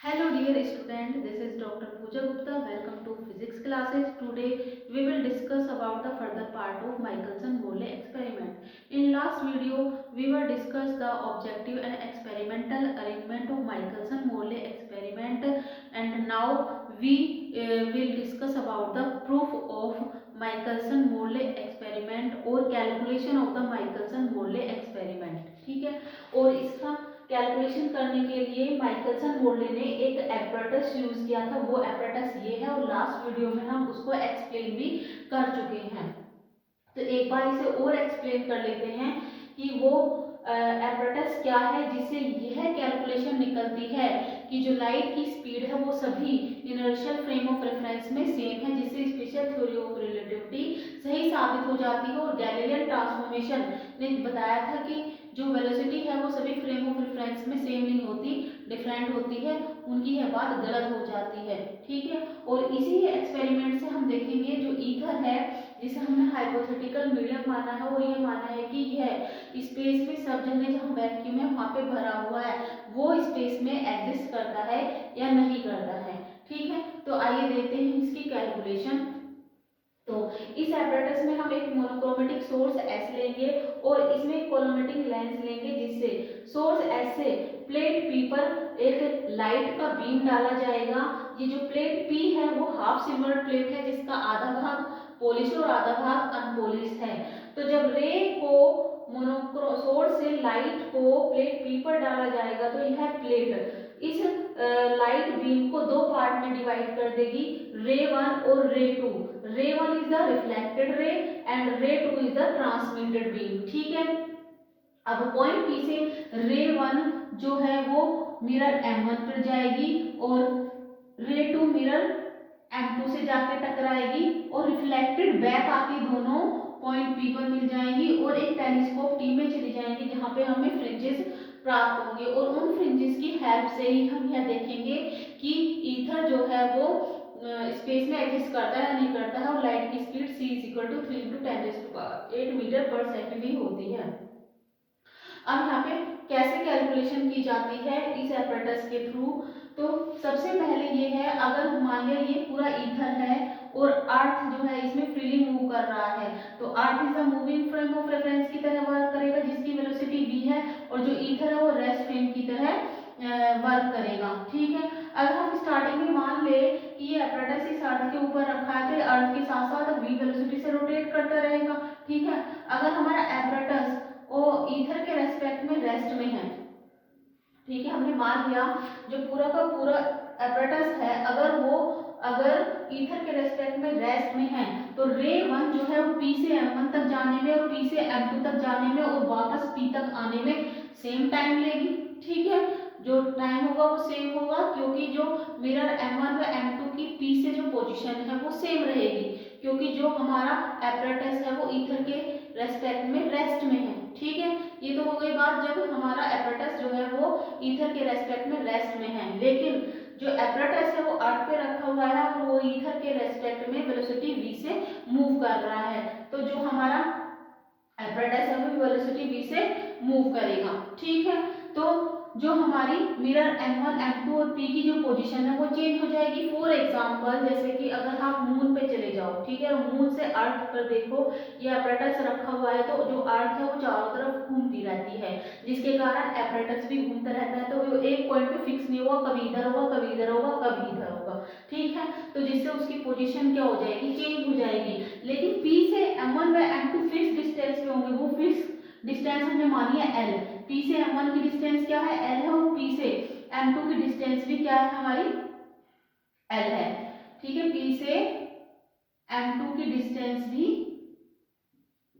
Hello dear student, this is Dr. Pooja Gupta. Welcome to physics classes. Today we will discuss about the further part of Michelson-Morley experiment. In last video we were discussed the objective and experimental arrangement of Michelson-Morley experiment, and now we will discuss about the proof of Michelson-Morley experiment और calculation of the Michelson-Morley experiment. ठीक है, और इसका calculation करने के लिए Michelson Morley ने एक एपरेटस यूज किया था। वो एपरेटस ये है और लास्ट वीडियो में हम उसको एक्सप्लेन भी कर चुके हैं। तो एक बार इसे और एक्सप्लेन कर लेते हैं कि वो एपरेटस क्या है जिससे यह कैलकुलेशन निकलती है कि जो लाइट की स्पीड है वो सभी इनर्शियल फ्रेम ऑफ रेफरेंस में सेम है, जिससे स्पेशल थ्योरी ऑफ रिलेटिविटी सही साबित हो जाती है। और गैलीलियन ट्रांसफॉर्मेशन ने बताया था कि जो वेलोसिटी है वो सभी फ्रेम ऑफ रेफरेंस में सेम नहीं होती, डिफरेंट होती है, उनकी यह बात गलत हो जाती है। ठीक है, और इसी एक्सपेरिमेंट से हम देखेंगे जो ईथर है जिसे हमने हाइपोथेटिकल मीडियम माना है और ये माना है कि यह स्पेस में सब जगह जहाँ वैक्यूम है वहाँ पे भरा हुआ है, वो स्पेस में एग्जिस्ट करता है या नहीं करता है। ठीक है, तो आइए देखते हैं इसकी कैलकुलेशन। तो इस एपरेटस में हम एक मोनोक्रोमेटिक सोर्स एस लेंगे और इसमें कोलोमेटिक लेंस लेंगे, जिससे सोर्स एस से प्लेट पी पर एक लाइट का बीम डाला जाएगा। ये जो प्लेट पी है वो हाफ सिमर्ड प्लेट है जिसका आधा भाग पॉलिश और आधा भाग अनपॉलिश है। तो जब रे को मोनोक्रो सोर्स से लाइट को प्लेट पी पर डाला जाएगा तो यह प्लेट इस लाइट बीम को दो पार्ट में डिवाइड कर देगी, रे वन और ray two. Ray one is the reflected ray and ray two is the transmitted beam. ठीक है, अब पॉइंट पी से रे वन जो है वो मिरर M1 पर जाएगी और रे टू मिरर M2 से जाके टकराएगी और रिफ्लेक्टेड बैक आके दोनों पॉइंट पी पर मिल जाएंगी और एक टेलीस्कोप टी में चली जाएंगी जहां पे हमें फ्रिंजेस प्राप्त होंगे। और उन फ्रिंजेस की हेल्प से ही हम यह देखेंगे कि ईथर जो है वो स्पेस में एग्जिस्ट करता है या नहीं करता है, और लाइट की स्पीड c = 3 × 10⁸ मीटर पर सेकंड ही होती है। अब यहाँ पे कैसे कैलकुलेशन की जाती है इस एपरेटस के थ्रू। तो सबसे पहले ये है, अगर मान लिया ये पूरा ईथर है और अर्थ जो है इसमें फ्रीली मूव कर रहा है, तो earth is a moving frame of reference की तरह वर्क करेगा जिसकी वेलोसिटी v है, और जो ईथर है वो रेस्ट फ्रेम की तरह वर्क करेगा। ठीक है, अगर हम स्टार्टिंग में मान ले कि ये एपरेटस इस अर्थ के ऊपर रखा है तो अर्थ के साथ साथ v वेलोसिटी से रोटेट करता रहेगा। ठीक है, अगर हमारा एपरेटस वो ईथर के रेस्पेक्ट में रेस्ट में है, ठीक है, हमने मान लिया जो पूरा का पूरा एपरेटस है अगर ईथर के रेस्पेक्ट में रेस्ट में है तो रे वन जो है वो पी से M1 तक जाने में और पी से M2 तक जाने में और वापस पी तक आने में सेम टाइम लेगी। ठीक है, जो टाइम होगा वो सेम होगा क्योंकि जो मिरर M1 व M2 की पी से जो पोजीशन है वो सेम रहेगी, क्योंकि जो हमारा एपरेटस है वो ईथर के रेस्पेक्ट में रेस्ट में है। ठीक है, ये तो हो गई बात जब हमारा एपरेटस जो है वो ईथर के रेस्पेक्ट में रेस्ट में है, लेकिन जो एपरेटस है वो अर्थ पे रखा हुआ है और वो ईथर के रेस्पेक्ट में वेलोसिटी v से मूव कर रहा है। तो जो हमारा एपरेटस है वो वेलोसिटी v से मूव करेगा। ठीक है, तो जो हमारी मिरर M1 M2 और P की जो पोजीशन है वो चेंज हो जाएगी। फॉर एग्जांपल जैसे कि अगर आप मून पे चले जाओ, ठीक है, मून से अर्थ पर देखो, ये एपरेटस रखा हुआ है तो जो अर्थ है वो चारों तरफ घूमती रहती है, जिसके कारण एपरेटस भी घूमता रहता है, तो वो एक पॉइंट पे फिक्स नहीं होगा, कभी इधर होगा कभी इधर होगा कभी इधर होगा। ठीक है, तो जिससे उसकी पोजीशन क्या हो जाएगी, चेंज हो जाएगी। लेकिन P से M1 व M2 फिक्स डिस्टेंस पे होंगे, वो फिक्स डिस्टेंस हमने मानी है L। P से M1 की डिस्टेंस क्या है, L है, और P से M2 की डिस्टेंस भी क्या है हमारी, L है। ठीक है, P से M2 की डिस्टेंस भी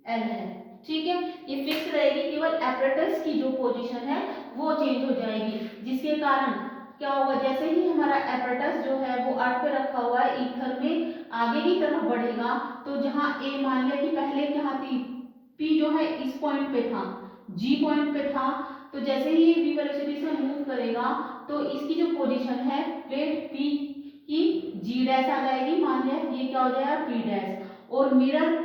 L है। ठीक है, ये फिक्स रहेगी, केवल एपरेटस की जो पोजीशन है वो चेंज हो जाएगी, जिसके कारण क्या होगा, जैसे ही हमारा एपरेटस जो है वो अर्थ पे रखा हुआ है ईथर में आगे की तरफ बढ़ेगा, तो जहां A मान लिया कि पहले क्या थी, P जो है इस पॉइंट पे था, G पॉइंट पे था, तो जैसे ही v वेलोसिटी से मूव करेगा तो इसकी जो पोजीशन है प्लेट P की G डैश आ जाएगी, मान लिया ये क्या हो जाएगा P डैश, और मिरर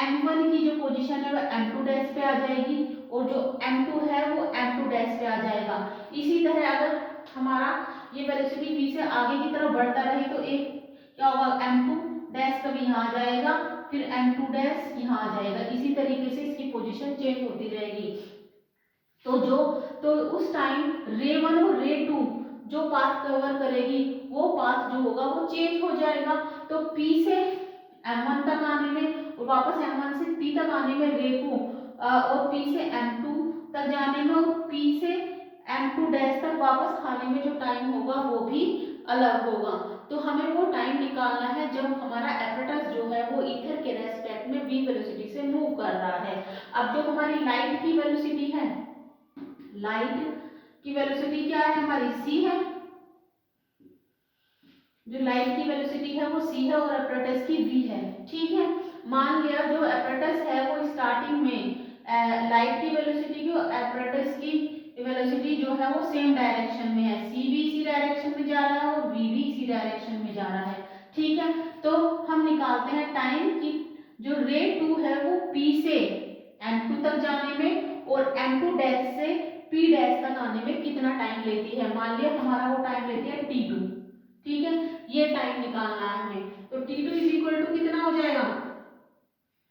M1 की जो पोजीशन है वो M2 डैश पे आ जाएगी और जो M2 है वो M2 डैश पे आ जाएगा। इसी तरह अगर हमारा ये वेलोसिटी v से आगे की तरफ बढ़ता रहे तो एक क्या होगा, m2 डैश कभी यहाँ आ जाएगा, फिर m2 डैश यहाँ आ जाएगा। इसी तरीके से इसकी पोजीशन चेंज होती रहेगी। तो उस टाइम रे 1 और रे 2 जो पाथ कवर करेगी वो पाथ जो होगा वो चेंज हो जाएगा। तो P से M1 तक आने में और वापस M1 से P तक आने में रे को और P से M2 तक जाने में और P से M2 डैश तक वापस आने में जो टाइम होगा वो भी अलग होगा। तो हमें वो टाइम निकालना है जब हमारा एपरेटस जो है वो ईथर के रेस्पेक्ट में v वेलोसिटी से मूव कर रहा है। अब जो हमारी लाइट की वेलोसिटी है, लाइट की वेलोसिटी क्या है हमारी, c है। जो लाइट की वेलोसिटी है वो c है और एपरेटस की v है। ठीक है, मान लिया जो एपरेटस है वो स्टार्टिंग में लाइट की वेलोसिटी की और एपरेटस की वेलोसिटी जो है वो सेम डायरेक्शन में है, c भी इसी डायरेक्शन में जा रहा है और v भी इसी डायरेक्शन में जा रहा है। ठीक है, तो हम निकालते हैं टाइम की जो रे 2 है वो p से m2 तक जाने में और m2 डैश से p डैश तक आने में कितना टाइम लेती है। मान लिया हमारा वो टाइम लेती है t2। ठीक है, ये टाइम निकालना है हमें। तो t2 इज इक्वल टू कितना हो जाएगा,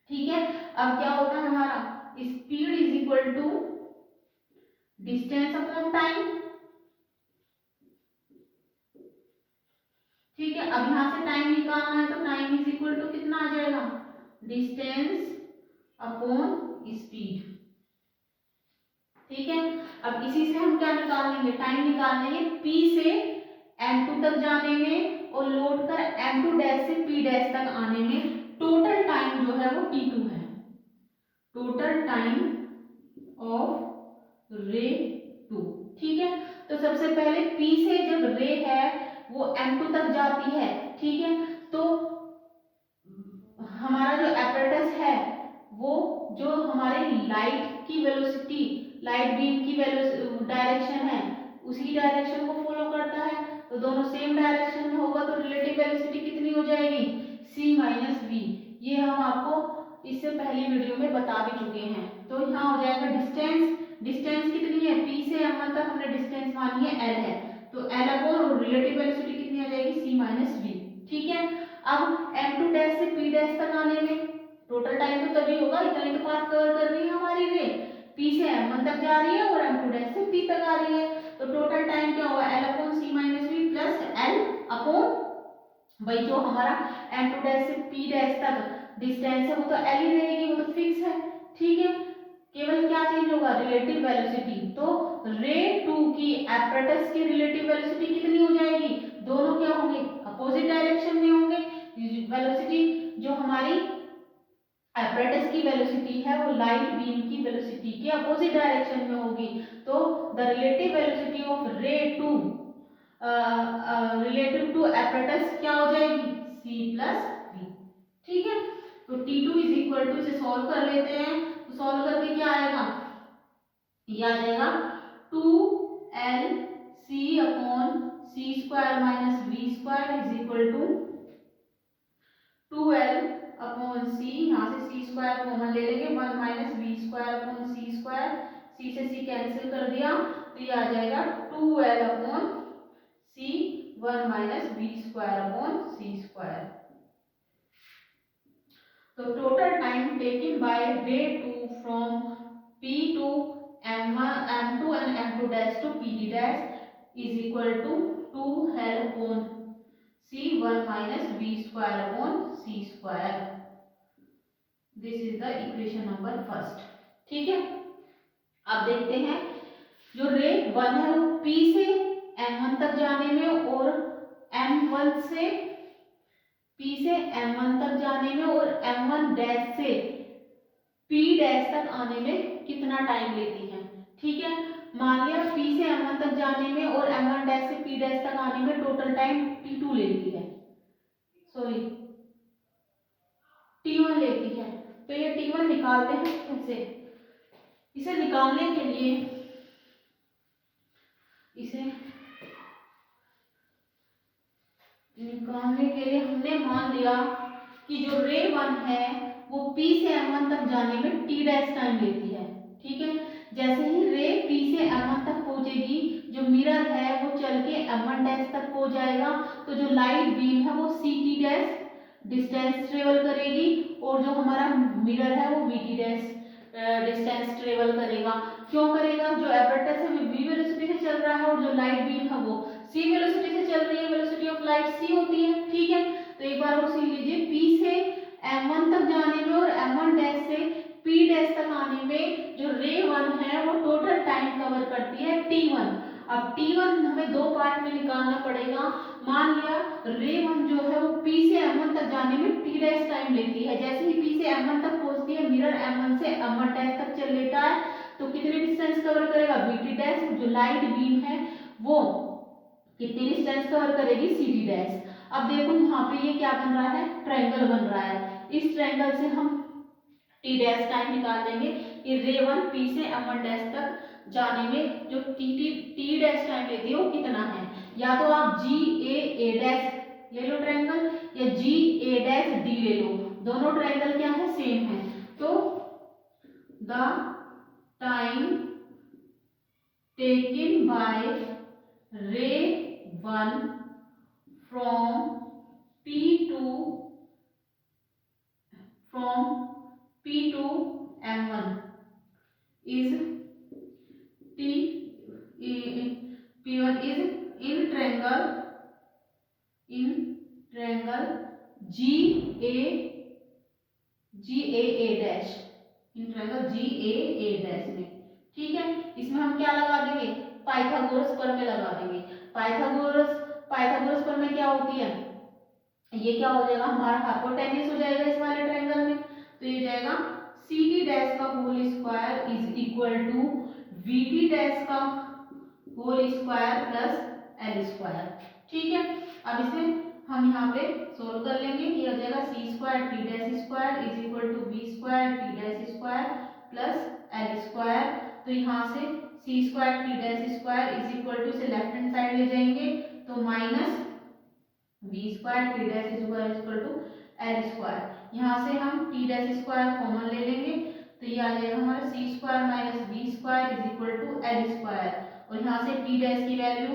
ठीक है। अब क्या होता है हमारा, speed is equal to distance upon time. ठीक है, अब यहां से टाइम निकालना है तो टाइम इज इक्वल टू कितना आ जाएगा, डिस्टेंस अपॉन स्पीड। ठीक है, अब इसी से हम क्या निकाल लेंगे, टाइम निकाल लेंगे p से m2 तक जाने में और लोड कर m2 डैश से p डैश तक आने में टोटल टाइम जो है वो t2 है। टोटल टाइम ऑफ रे 2। ठीक है, तो सबसे पहले p से जब रे है वो m2 तक जाती है, ठीक है, तो हमारा जो एपरेटस है वो जो हमारे लाइट की वेलोसिटी, लाइट बीम की डायरेक्शन है उसी डायरेक्शन को फॉलो करता है। तो दोनों सेम डायरेक्शन में होगा तो रिलेटिव वेलोसिटी कितनी हो जाएगी, c माइनस v। ये हम आपको इससे पहली वीडियो में बता भी चुके हैं। तो यहाँ हो जाएगा डिस्टेंस, डिस्टेंस कितनी है, p से m1 तक हमने डिस्टेंस मानी है l है, तो l अपॉन रिलेटिव वेलोसिटी कितनी आ जाएगी, c माइनस v। ठीक है, अब m2 डैश से p डैश तक आने में टोटल टाइम तो तभी होगा, इतना ही तो पाथ कवर कर रही है हमारी रे, p से m1 तक जा रही है और m2 डैश से p तक आ रही है। तो टोटल टाइम क्या होगा, l upon c minus v plus l upon भाई जो हमारा m2 डैश से p डैश तक डिस्टेंस है वो तो l ही रहेगी, वो तो फिक्स है। ठीक है, केवल क्या चेंज होगा, रिलेटिव वेलोसिटी। तो रे 2 की एपरेटस की रिलेटिव वेलोसिटी कितनी हो जाएगी, दोनों क्या होंगे, अपोजिट डायरेक्शन में होंगे। वेलोसिटी जो हमारी एपरेटस की वेलोसिटी है वो लाइट बीम की वेलोसिटी के अपोजिट डायरेक्शन में होगी। तो द रिलेटिव वेलोसिटी ऑफ रे 2 रिलेटिव टू एपरेटस क्या हो जाएगी, c प्लस v। ठीक है, तो t2 इज इक्वल टू, इसे सॉल्व कर लेते हैं, तो सॉल्व करके क्या आएगा, ये आ जाएगा 2l c upon c square minus v square is equal to 2l upon c, यहाँ से c स्क्वायर कॉमन ले लेंगे, 1 minus v square upon c square, c से c कैंसिल कर दिया तो ये आ जाएगा 2l upon c 1 minus v square upon c square. तो total time taken by ray 2 from p to m1 m2 and m2 dash to pd dash is equal to 2l upon c 1 minus v square upon c square. This is the equation number first. ठीक है, अब देखते हैं जो रे 1 है वो p से m1 तक जाने में और m1 से p से m1 तक जाने में और m1 डैश से p डैश तक आने में कितना टाइम लेती है। ठीक है, मान लिया p से m1 तक जाने में और m1 डैश से p डैश तक आने में टोटल टाइम t2 लेती है, सॉरी t1 लेती है। तो ये t1 निकालते हैं कैसे, इसे निकालने के लिए हमने मान लिया कि जो रे 1 है वो p से m1 तक जाने में t डैश टाइम लेती है। ठीक है, जैसे ही रे p से m1 तक पहुंचेगी, जो मिरर है वो चल के M1 डैश तक पहुंच जाएगा, तो जो लाइट बीम है वो CT डैश डिस्टेंस ट्रेवल करेगी और जो हमारा मिरर है वो VT डैश डिस्टेंस ट्रेवल करेगा। क्यों करेगा? जो एपर्चर है वो v वेलोसिटी से चल रहा है और जो लाइट बीम है वो c वेलोसिटी से चल रही है, वेलोसिटी ऑफ लाइट c होती है। ठीक है, तो एक बार और सुन लीजिए, p से m1 तक जाने में और m1 डैश से p डैश तक आने में जो रे 1 है वो टोटल टाइम कवर करती है t1। अब t1 हमें दो पार्ट में निकालना पड़ेगा। मान लिया रे 1 जो है वो p से m1 तक जाने में t डैश टाइम लेती है, जैसे ही p से m1 तक पहुंचती है मिरर m1 से m1 डैश तक चल लेता है, तो कितनी डिस्टेंस कवर करेगा? VT dash. जो लाइट बीम है वो कितनी डिस्टेंस कवर करेगी? CT dash. अब देखो यहाँ पे ये क्या बन रहा है? ट्रायंगल बन रहा है। इस ट्रायंगल से हम टी डैश टाइम निकाल लेंगे कि रे 1 p से m1 डैश तक जाने में जो टी डैश टाइम लेती है वो कितना है। या तो आप GA डैश ले लो ट्रायंगल, या GA डैश D ले लो, दोनों ट्रायंगल क्या है? सेम है। तो द टाइम टेकन बाय रे 1 from P to M1 is P1 is in triangle GAA dash, in triangle GAA dash में। ठीक है, इसमें हम क्या लगा देंगे? पाइथागोरस प्रमेय लगा देंगे। पाइथागोरस प्रमेय क्या होती है? ये क्या हो जाएगा? हमारा हाइपोटेन्यूज हो जाएगा इस वाले ट्रायंगल में, तो ये जाएगा CT डैश का whole square is equal to VT dash का whole square plus L square. ठीक है, अब इसे हम यहाँ पे सोल्व कर लेंगे। ये हो जाएगा c square t dash square is equal to b square t dash square plus L square. तो यहाँ से c square t dash square is equal to से लेफ्ट हैंड साइड ले जाएंगे तो minus b square t dash square equal to L square. यहाँ से हम t डैश स्क्वायर कॉमन ले लेंगे तो ये आ जाएगा हमारा c square minus b square is equal to L square, और यहाँ से t डैश की वैल्यू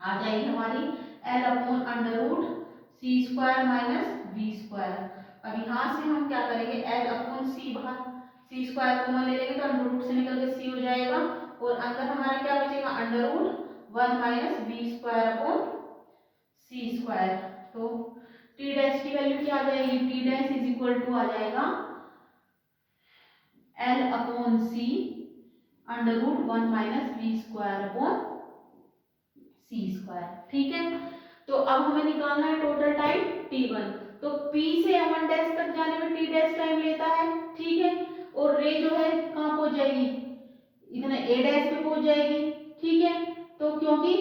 आ जाएगी हमारी L upon under root c square minus b square. अब यहाँ से हम क्या करेंगे? L अपॉन c बाहर c स्क्वायर कॉमन ले लेंगे तो अंडर रूट से निकल के c हो जाएगा, और अंदर हमारा क्या बचेगा? Under root 1 minus b square upon c square. तो t डैश की वैल्यू क्या आ जाएगी? t dash is equal to आ जाएगा L upon c under root 1 minus b square upon c square. ठीक है, तो अब हमें निकालना है टोटल टाइम t1। तो p से m1 डैश तक जाने में t डैश टाइम लेता है। ठीक है, और रे जो है कहाँ पहुंच जाएगी? इतना a डैश पे पहुंच जाएगी। ठीक है, तो क्योंकि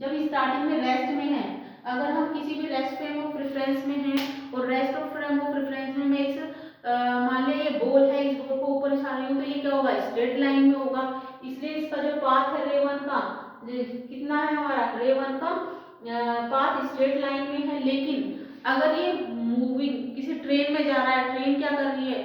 जब स्टार्टिंग में रेस्ट में है, अगर हम किसी भी रेस्ट फ्रेम ऑफ रेफरेंस में हैं और rest of frame of reference में मैं इस मान लिया ये बॉल है, इस बॉल को ऊपर उछाल रही हूँ तो ये क्या होगा? स्ट्रेट लाइन में होगा। इसलिए इसका जो पाथ है रे 1 का कितना है हमारा? रे 1 का पाथ स्ट्रेट लाइन में है। लेकिन अगर ये मूविंग किसी ट्रेन में जा रहा है, ट्रेन क्या कर रही है?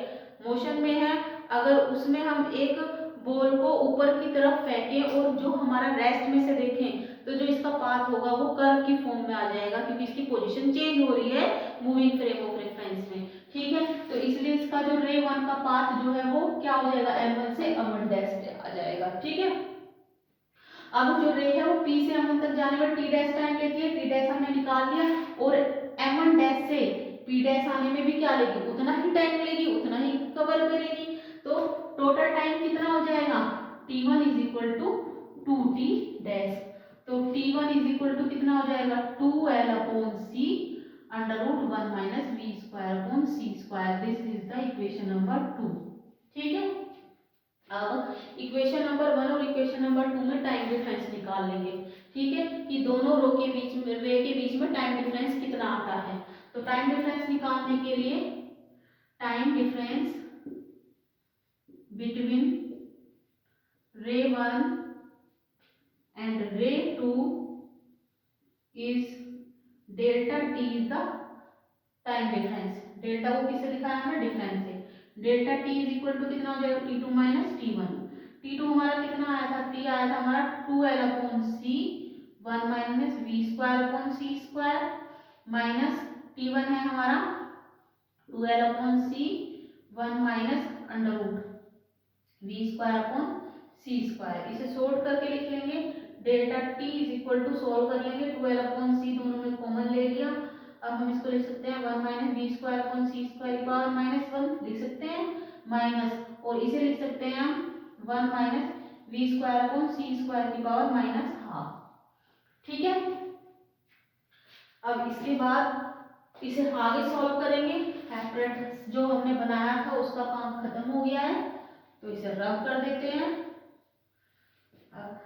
मोशन में है। अगर उसमें हम एक बॉल को ऊपर की तरफ फेंकें और जो हमारा रेस्ट में से देखें तो जो इसका पाथ होगा वो कर्व की फॉर्म में आ जाएगा, क्योंकि इसकी पोजीशन चेंज हो रही है मूविंग फ्रेम ऑफ रेफरेंस में। ठीक है, तो इसलिए इसका जो रे 1 का पाथ जो है वो क्या हो जाएगा? m1 से m1 डैश पे आ जाएगा। ठीक है, अब जो रे है वो p से m1 तक जाने में t डैश टाइम लेती है, t डैश हमने निकाल लिया, और m1 डैश से p डैश आने में भी क्या लेगी? उतना ही टाइम लेगी, उतना ही कवर करेगी। तो टोटल टाइम कितना हो जाएगा? t1 is equal to 2t dash. तो t1 इज इक्वल टू कितना हो जाएगा? 2l upon c under root 1 minus b square upon c square. This is the equation number 2। ठीक है, अब इक्वेशन नंबर 1 और इक्वेशन नंबर 2 में टाइम डिफरेंस निकाल लेंगे। ठीक है, कि दोनों रो के बीच में, रे के बीच में टाइम डिफरेंस कितना आता है। तो टाइम डिफरेंस निकालने के लिए टाइम डिफरेंस बिटवीन रे 1 and ray 2 is delta T is the time difference. Delta को किससे लिखा है हमने? डिफरेंस से। Delta T is equal to कितना हो जाएगा? t2 minus t1। T2 हमारा कितना आया था, T आया था हमारा 2L upon C 1 minus V square upon C square minus T1 है हमारा 2L upon C 1 minus under root V square upon C square. इसे सोल्व करके लिख लेंगे, delta T is equal to solve कर लेंगे, 2L अपॉन C दोनों में कॉमन ले लिया। अब हम इसको लिख सकते हैं 1 minus V square upon C square की पावर माइनस 1 लिख सकते हैं माइनस, और इसे लिख सकते हैं हम 1 minus V square upon C square की पावर माइनस हाफ। ठीक है, अब इसके बाद इसे आगे सॉल्व करेंगे। एपरेटस जो हमने बनाया था उसका काम खत्म हो गया है, तो इसे रब कर देते हैं। अब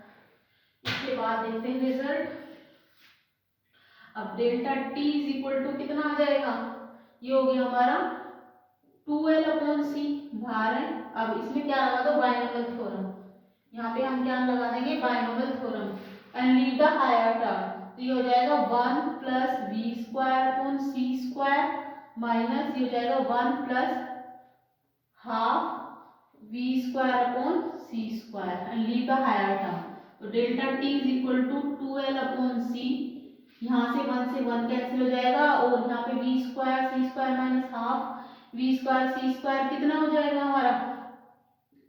इसके बाद देखते हैं रिजल्ट। अब delta T is equal to कितना आ जाएगा, ये हो गया हमारा 2L अपॉन C बाहर है। अब इसमें क्या लगा दो, बायनोमियल थ्योरम। यहाँ पे हम क्या लगा देंगे, binomial theorem, and leave the higher term. तो ये हो जाएगा 1 plus V square upon C square minus ये हो जाएगा 1 plus half V square upon C square and leave the higher term. तो delta T is equal to 2L upon C, यहाँ से 1 कैंसिल हो जाएगा, और यहाँ पे V square C square minus half V square C square कितना हो जाएगा हमारा,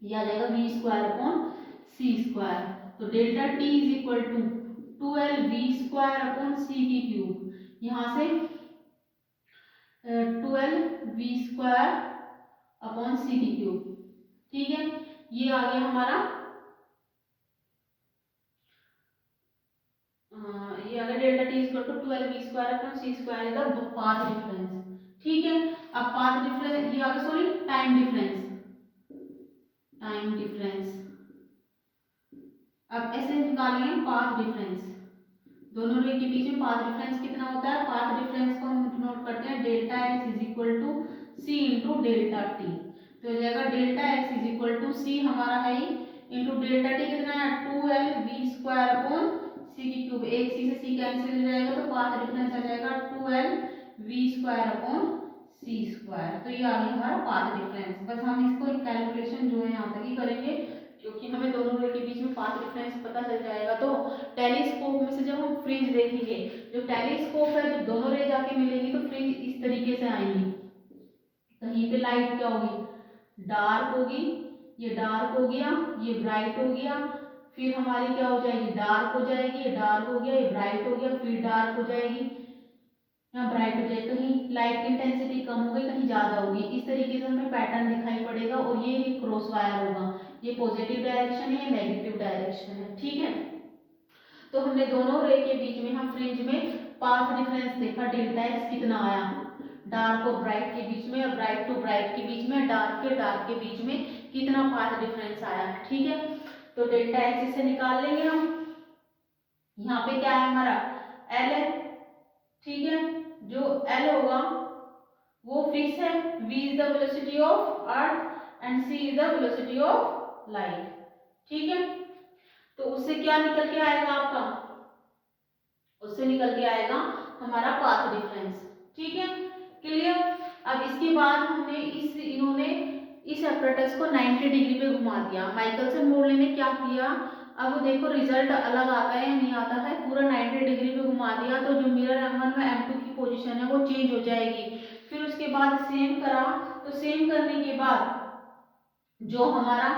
ये आ जाएगा V square upon C square. तो delta T is equal to 2L V square upon C की क्यूब, यहाँ से 12 V स्क्वायर अपॉन C की क्यूब। ठीक है, ये आ गया हमारा, ये आ गया delta T equal to 12 V square upon C square is the path difference. ठीक है, अब पाथ डिफरेंस ये आ गया, sorry time difference, time difference. अब ऐसे निकालेंगे पाथ डिफरेंस, दोनों रे के बीच में पाथ डिफरेंस कितना होता है। पाथ डिफरेंस को हम नोट करते हैं, delta x is equal to c into delta T. तो हो जाएगा delta x is equal to c हमारा है इंटू डेल्टा टी कितना है 2L V square upon c की क्यूब, एक c से c कैंसिल हो जाएगा, तो पाथ डिफरेंस आ जाएगा 2L V square upon c square. तो ये आ गया हमारा पाथ डिफरेंस। बस हम इसको कैलकुलेशन जो है यहाँ तक ही करेंगे, क्योंकि हमें दोनों रे के बीच में पाथ डिफरेंस पता चल जाएगा। तो टेलीस्कोप में से जब हम फ्रिंज देखेंगे, जो टेलीस्कोप है जब दोनों रे जाके मिलेंगी तो फ्रिंज इस तरीके से आएंगी। कहीं पे लाइट क्या होगी, डार्क होगी, ये डार्क हो गया, ये ब्राइट हो गया, फिर हमारी क्या हो जाएगी, डार्क हो जाएगी, ये डार्क हो गया, ये ब्राइट हो गया, फिर डार्क हो जाएगी, यहाँ ब्राइट हो जाएगी, कहीं लाइट की इंटेंसिटी कम हो गई, कहीं ज्यादा होगी। इस तरीके से हमें पैटर्न दिखाई पड़ेगा, और ये क्रॉस वायर होगा, ये पॉजिटिव डायरेक्शन है, नेगेटिव डायरेक्शन है। ठीक है, तो हमने दोनों रे के बीच में हम फ्रिंज में पाथ डिफरेंस देखा, डेल्टा एक्स कितना आया, डार्क और ब्राइट के बीच में, ब्राइट टू ब्राइट के बीच में, डार्क के बीच में कितना पाथ डिफरेंस आया। ठीक है, तो डेल्टा एक्स इसे निकाल लेंगे हम। यहाँ पे क्या है हमारा एल है। ठीक है, जो एल होगा वो फिक्स है, v is the velocity of earth and c is the velocity of light. ठीक है, तो उससे क्या निकल के आएगा आपका, उससे निकल के आएगा हमारा पाथ डिफरेंस। ठीक है, क्लियर। अब इसके बाद हमने इन्होंने इस एपरेटस को 90 डिग्री पे घुमा दिया। माइकलसन मोर्ले ने क्या किया, अब देखो रिजल्ट अलग आता है या नहीं आता है, पूरा 90 डिग्री पे घुमा दिया, तो जो मिरर M1 में M2 की पोजीशन है वो चेंज हो जाएगी। फिर उसके बाद सेम करा, तो सेम करने के बाद जो हमारा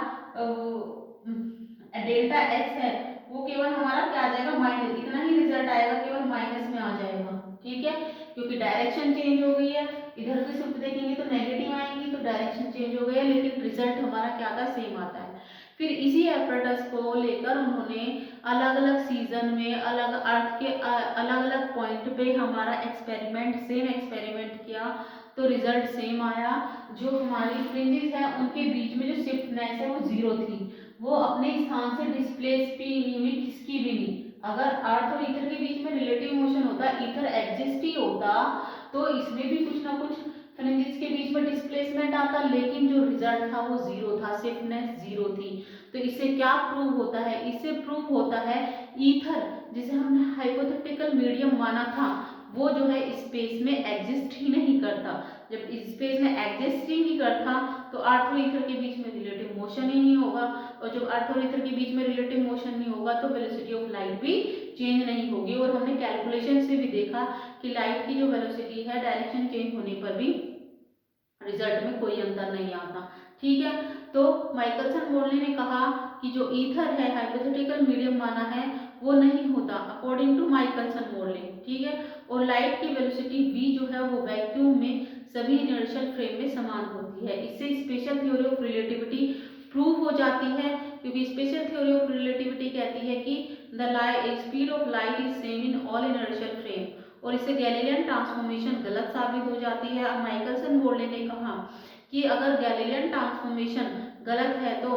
डेल्टा एक्स है वो केवल हमारा क्या आ जाएगा, माइनस, इतना ही रिजल्ट आएगा, केवल माइनस में आ जाएगा। ठीक है, क्योंकि डायरेक्शन चेंज हो गई है, इधर भी शिफ्ट देखेंगे तो नेगेटिव आएंगी, तो डायरेक्शन चेंज हो गई है, लेकिन रिजल्ट हमारा क्या आता है, सेम आता है। फिर इसी एपरेटस को लेकर उन्होंने अलग अलग सीजन में अलग अर्थ के अलग अलग पॉइंट पे हमारा एक्सपेरिमेंट, सेम एक्सपेरिमेंट किया, तो रिजल्ट सेम आया। जो हमारी फ्रिंजेस है उनके बीच में जो शिफ्टनेस है वो 0 थी, वो अपने स्थान से डिस्प्लेस भी नहीं हुई, किसकी भी नहीं। अगर अर्थ और ईथर के बीच में रिलेटिव मोशन होता, ईथर एग्जिस्ट ही होता, तो इसमें भी कुछ ना कुछ फ्रिंजेस के बीच में डिस्प्लेसमेंट आता, लेकिन जो रिजल्ट था वो 0 था, शिफ्टनेस 0 थी। तो इससे क्या प्रूव होता है, इससे प्रूव होता है ईथर जिसे हमने हाइपोथेटिकल मीडियम माना था, वो जो है स्पेस में एग्जिस्ट ही नहीं करता। जब स्पेस में एग्जिस्ट ही नहीं करता, तो अर्थ और ईथर के बीच में रिलेटिव मोशन ही नहीं होगा, और जब अर्थ और ईथर के बीच में रिलेटिव मोशन नहीं होगा तो वेलोसिटी ऑफ लाइट भी चेंज नहीं होगी। और हमने कैलकुलेशन से भी देखा कि लाइट की जो वेलोसिटी है डायरेक्शन चेंज होने पर भी रिजल्ट में कोई अंतर नहीं आता। ठीक है, तो माइकलसन मोर्ले ने कहा कि जो ईथर है हाइपोथेटिकल मीडियम माना है वो नहीं होता अकॉर्डिंग टू माइकलसन मोर्ले। ठीक है, और लाइट की वेलोसिटी v जो है वो वैक्यूम में सभी इनर्शियल फ्रेम में समान होती है। इससे special theory of relativity prove हो जाती है, क्योंकि स्पेशल थ्योरी ऑफ रिलेटिविटी कहती है कि the speed of light is same in all inertial frame, और इससे गैलीलियन ट्रांसफॉर्मेशन गलत साबित हो जाती है। अब माइकलसन मोर्ले ने कहा कि अगर गैलीलियन ट्रांसफॉर्मेशन गलत है तो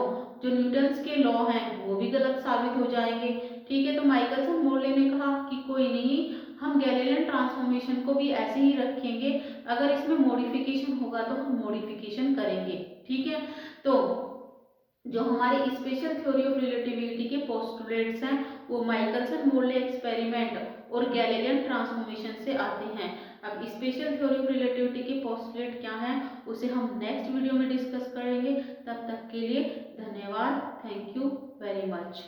जो न्यूटन्स के लॉ हैं वो भी गलत साबित हो जाएंगे। ठीक है, तो माइकलसन मोर्ले ने कहा कि कोई नहीं, हम गैलीलियन ट्रांसफॉर्मेशन को भी ऐसे ही रखेंगे, अगर इसमें मॉडिफिकेशन होगा तो हम मॉडिफिकेशन करेंगे। ठीक है, तो जो हमारे स्पेशल थ्योरी ऑफ रिलेटिविटी के पोस्टुलेट्स हैं वो माइकलसन मोर्ले एक्सपेरिमेंट और गैलीलियन ट्रांसफॉर्मेशन से आते हैं। अब स्पेशल थ्योरी ऑफ रिलेटिविटी के पोस्टुलेट क्या हैं उसे हम नेक्स्ट वीडियो में डिस्कस करेंगे। तब तक के लिए धन्यवाद। Thank you very much.